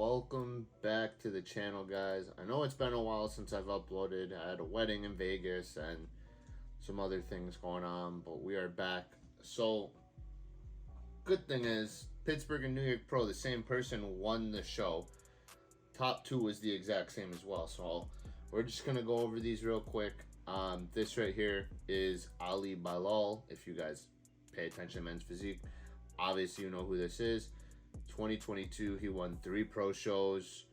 welcome back to the channel, guys. I know it's been a while since I've uploaded. I had a wedding in Vegas and some other things going on, but we are back. So good thing is Pittsburgh and New York Pro, the same person won the show. Top two was the exact same as well, so we're just gonna go over these real quick. This right here is Ali Bilal. If you guys pay attention to men's physique, obviously you know who this is. 2022, he won 3 pro shows.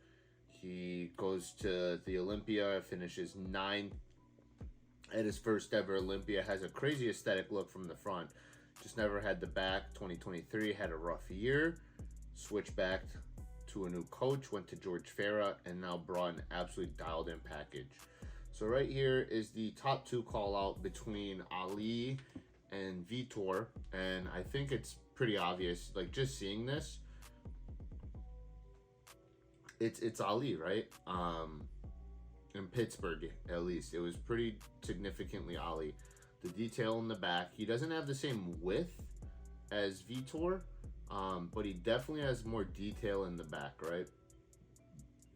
He goes to the Olympia, finishes 9th at his first ever Olympia. Has a crazy aesthetic look from the front. Just never had the back. 2023 had a rough year. Switched back to a new coach, went to George Farah, and now brought an absolutely dialed in package. So right here is the top 2 call out between Ali and Vitor, and I think it's pretty obvious, like just seeing this, it's Ali, right? In Pittsburgh, at least, it was pretty significantly Ali. The detail in the back, he doesn't have the same width as Vitor, but he definitely has more detail in the back, right?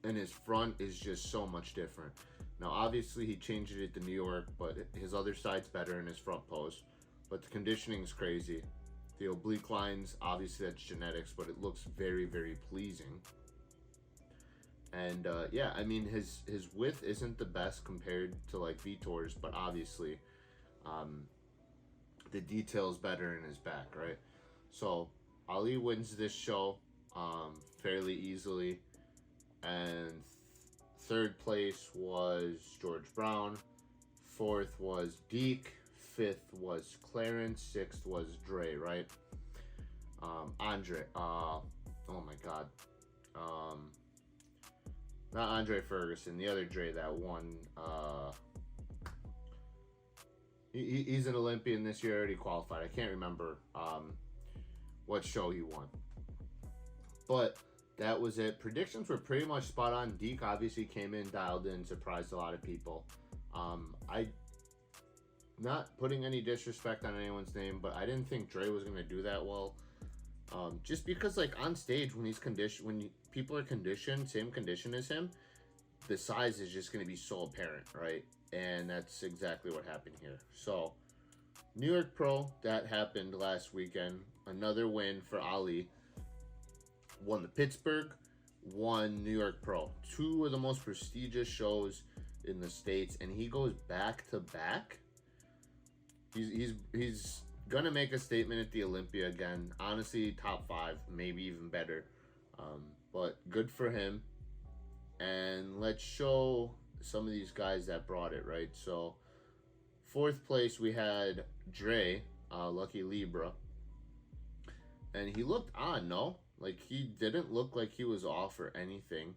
And his front is just so much different. Now, obviously, he changed it to New York, but his other side's better in his front pose. But the conditioning is crazy. The oblique lines, obviously that's genetics, but it looks very, very pleasing. And yeah, I mean, his width isn't the best compared to like Vitor's, but obviously the detail's better in his back, right? So Ali wins this show fairly easily, and third place was George Brown, fourth was Deke, fifth was Clarence, sixth was Dre, right? Andre, oh my god, not Andre Ferguson, the other Dre that won. He's an Olympian this year, already qualified. I can't remember what show he won, but that was it. Predictions were pretty much spot on. Deke obviously came in, dialed in, surprised a lot of people. I not putting any disrespect on anyone's name, but I didn't think Dre was gonna do that well. Just because, like, on stage when he's conditioned, when people are conditioned, same condition as him, the size is just gonna be so apparent, right? And that's exactly what happened here. So, New York Pro, that happened last weekend. Another win for Ali. Won the Pittsburgh, won New York Pro. 2 of the most prestigious shows in the States, and he goes back to back. He's gonna make a statement at the Olympia again. Honestly, top 5, maybe even better. But good for him. And let's show some of these guys that brought it, right? So 4th place we had Dre, Lucky Libra, and he looked on, no? Like, he didn't look like he was off or anything.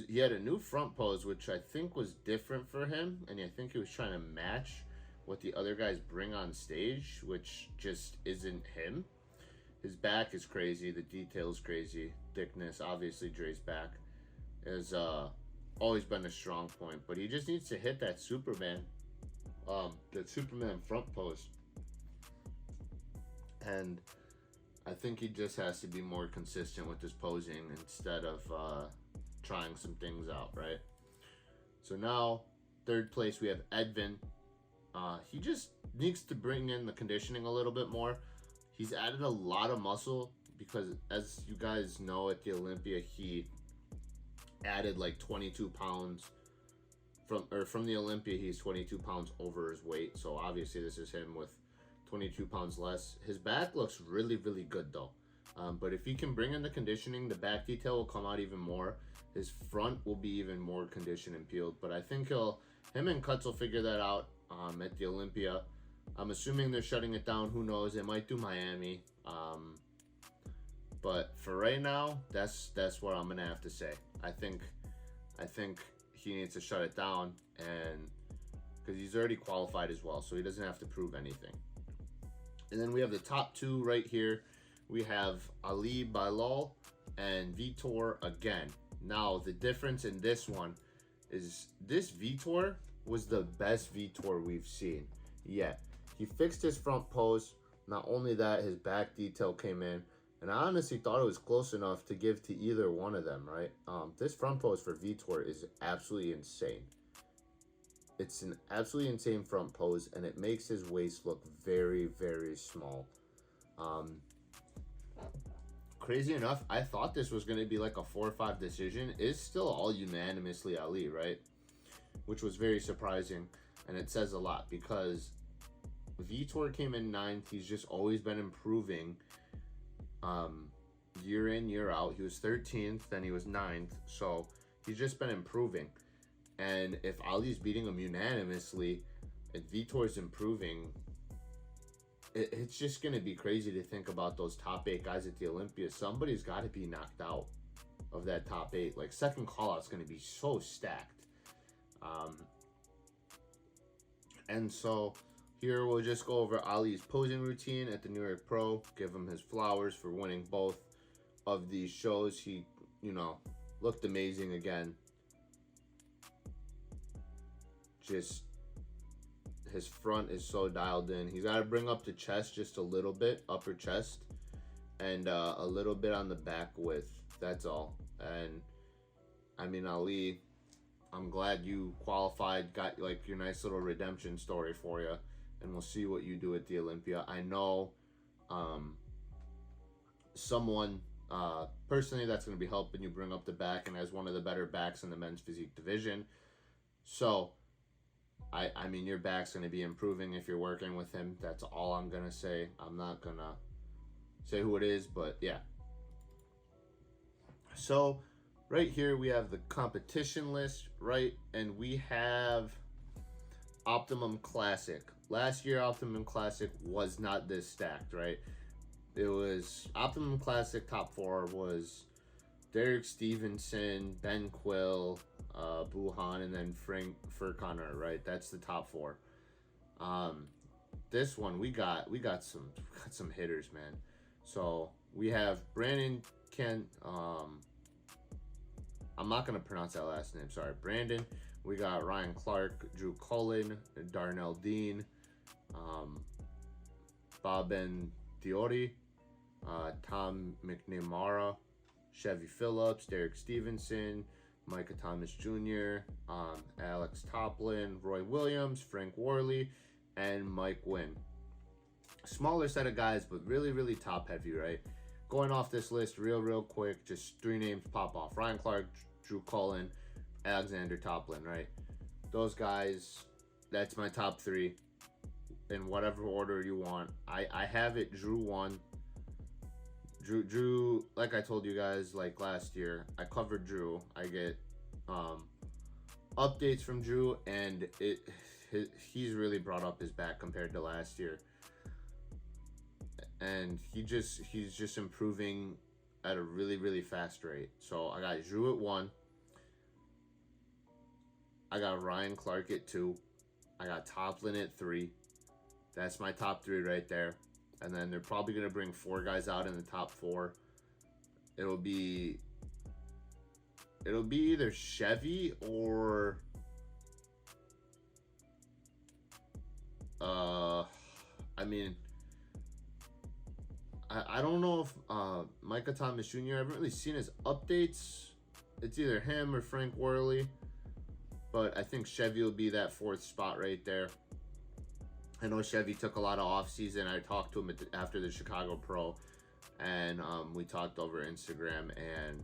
He had a new front pose, which I think was different for him, and I think he was trying to match what the other guys bring on stage, which just isn't him. His back is crazy, the detail is crazy, thickness, obviously Dre's back has always been a strong point, but he just needs to hit that Superman front pose, and I think he just has to be more consistent with his posing instead of trying some things out, right? So now 3rd place we have Edvin. He just needs to bring in the conditioning a little bit more. He's added a lot of muscle because, as you guys know, at the Olympia he added like 22 pounds from the Olympia. He's 22 pounds over his weight, so obviously this is him with 22 pounds less. His back looks really, really good though. But if he can bring in the conditioning, the back detail will come out even more. His front will be even more conditioned and peeled. But I think him and Cuts will figure that out at the Olympia. I'm assuming they're shutting it down. Who knows? They might do Miami. But for right now, that's what I'm gonna have to say. I think he needs to shut it down, and because he's already qualified as well, so he doesn't have to prove anything. And then we have the top 2 right here. We have Ali Bilal and Vitor again. Now, the difference in this one is this Vitor was the best Vitor we've seen yet. He fixed his front pose. Not only that, his back detail came in. And I honestly thought it was close enough to give to either one of them, right? This front pose for Vitor is absolutely insane. It's an absolutely insane front pose, and it makes his waist look very, very small. Um, Crazy enough, I thought this was going to be like a 4-5 decision. It's still all unanimously Ali, right? Which was very surprising, and it says a lot because Vitor came in 9th. He's just always been improving year in, year out. He was 13th, then he was 9th, so he's just been improving. And if Ali's beating him unanimously and Vitor's improving, it's just going to be crazy to think about those top 8 guys at the Olympia. Somebody's got to be knocked out of that top 8. Like, second call out's going to be so stacked. And so here we'll just go over Ali's posing routine at the New York Pro, give him his flowers for winning both of these shows. He, looked amazing again. Just his front is so dialed in. He's got to bring up the chest just a little bit, upper chest, and a little bit on the back width. That's all. And I mean, Ali, I'm glad you qualified, got like your nice little redemption story for you, and we'll see what you do at the Olympia. I know someone personally that's going to be helping you bring up the back and has one of the better backs in the men's physique division. So I mean, your back's going to be improving if you're working with him. That's all I'm going to say. I'm not going to say who it is, but yeah. So right here we have the competition list, right? And we have Optimum Classic. Last year, Optimum Classic was not this stacked, right? It was Optimum Classic top 4 was Derek Stevenson, Ben Quill, Buhan, and then Frank Furconnor, right? That's the top 4. This one we got some hitters, man. So we have Brandon Kent. I'm not gonna pronounce that last name. Sorry, Brandon. We got Ryan Clark, Drew Cullen, Darnell Dean, Boben Diori, Tom McNamara, Chevy Phillips, Derek Stevenson, Micah Thomas Jr., Alex Toplin, Roy Williams, Frank Worley, and Mike Wynn. Smaller set of guys, but really, really top heavy, right? Going off this list real quick, just 3 names pop off. Ryan Clark, Drew Cullen, Alexander Toplin, right? Those guys, that's my top 3 in whatever order you want. I have it Drew 1. Drew, like I told you guys, like last year, I covered Drew. I get updates from Drew, and he's really brought up his back compared to last year. And he's just improving at a really fast rate. So I got Drew at 1. I got Ryan Clark at 2. I got Toplin at 3. That's my top 3 right there. And then they're probably going to bring 4 guys out in the top 4. It'll be either Chevy or I mean, I don't know if Micah Thomas Jr. I haven't really seen his updates. It's either him or Frank Worley, but I think Chevy will be that 4th spot right there. I know Chevy took a lot of off-season. I talked to him after the Chicago Pro, and we talked over Instagram, and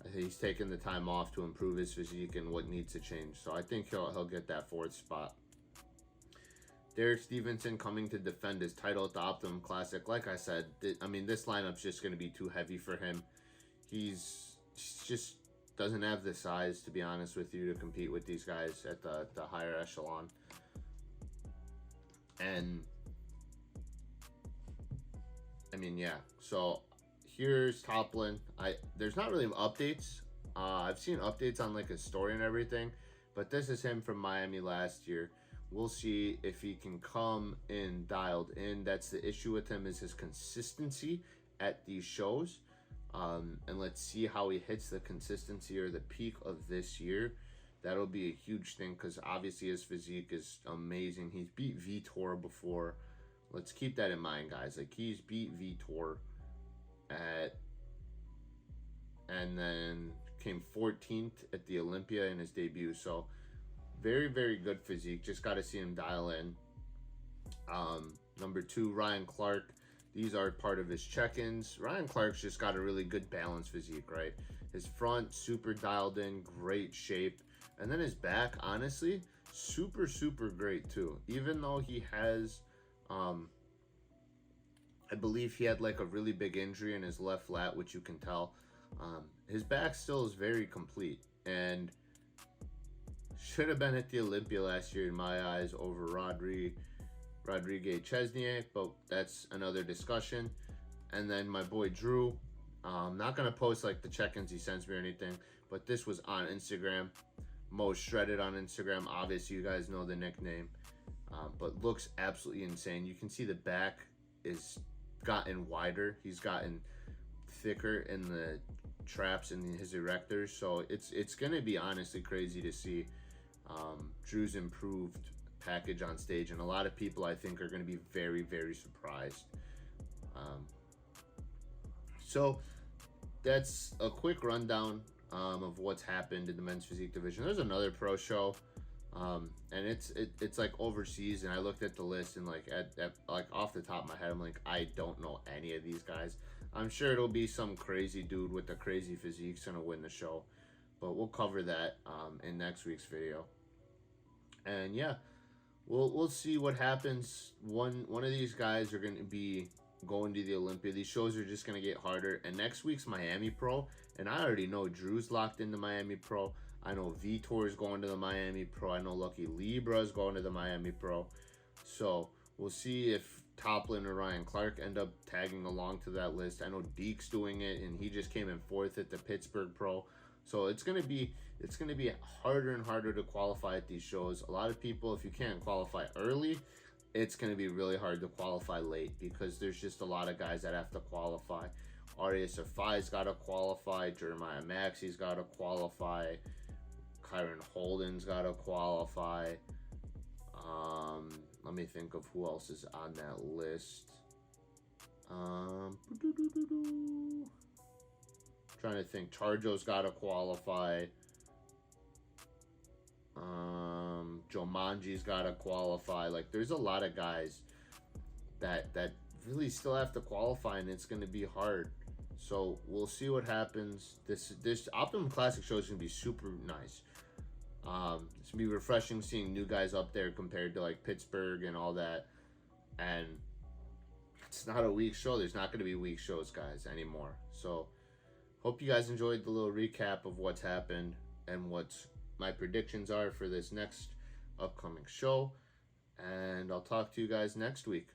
I think he's taking the time off to improve his physique and what needs to change. So I think he'll get that 4th spot. Derek Stevenson coming to defend his title at the Optimum Classic. Like I said, I mean, this lineup's just going to be too heavy for him. He's just doesn't have the size, to be honest with you, to compete with these guys at the higher echelon. And I mean, yeah. So here's Toplin. There's not really updates. I've seen updates on like his story and everything, but this is him from Miami last year. We'll see if he can come in dialed in. That's the issue with him, is his consistency at these shows. And let's see how he hits the consistency or the peak of this year. That'll be a huge thing because obviously his physique is amazing. He's beat Vitor before. Let's keep that in mind, guys. Like, he's beat Vitor at, and then came 14th at the Olympia in his debut. So very, very good physique. Just got to see him dial in. Number 2, Ryan Clark. These are part of his check-ins. Ryan Clark's just got a really good balanced physique, right? His front, super dialed in, great shape. And then his back, honestly, super, super great too. Even though he has, I believe he had like a really big injury in his left lat, which you can tell. His back still is very complete. And should have been at the Olympia last year in my eyes over Rodriguez Chesnier, but that's another discussion. And then my boy Drew, I'm not going to post like the check-ins he sends me or anything, but this was on Instagram. Most Shredded on Instagram. Obviously, you guys know the nickname, but looks absolutely insane. You can see the back is gotten wider. He's gotten thicker in the traps and his erectors, so it's going to be honestly crazy to see Drew's improved package on stage, and a lot of people I think are going to be very, very surprised. So that's a quick rundown of what's happened in the men's physique division. There's another pro show, and it's like overseas, and I looked at the list and like at like off the top of my head, I'm like, I don't know any of these guys. I'm sure it'll be some crazy dude with a crazy physique's gonna win the show, but we'll cover that in next week's video. And yeah, we'll see what happens. One of these guys are going to be going to the Olympia. These shows are just going to get harder. And next week's Miami Pro, and I already know Drew's locked into Miami Pro. I know Vitor is going to the Miami Pro. I know Lucky Libra is going to the Miami Pro. So we'll see if Toplin or Ryan Clark end up tagging along to that list. I know Deke's doing it, and he just came in 4th at the Pittsburgh Pro. So it's gonna be harder and harder to qualify at these shows. A lot of people, if you can't qualify early, it's gonna be really hard to qualify late because there's just a lot of guys that have to qualify. Arias Afai's got to qualify. Jeremiah Maxi's got to qualify. Kyron Holden's got to qualify. Let me think of who else is on that list. Trying to think. Charjo's got to qualify. Jomanji's got to qualify. Like, there's a lot of guys that really still have to qualify, and it's going to be hard. So we'll see what happens. This Optimum Classic show is going to be super nice. It's going to be refreshing seeing new guys up there compared to like Pittsburgh and all that. And it's not a weak show. There's not going to be weak shows, guys, anymore. So hope you guys enjoyed the little recap of what's happened and what my predictions are for this next upcoming show. And I'll talk to you guys next week.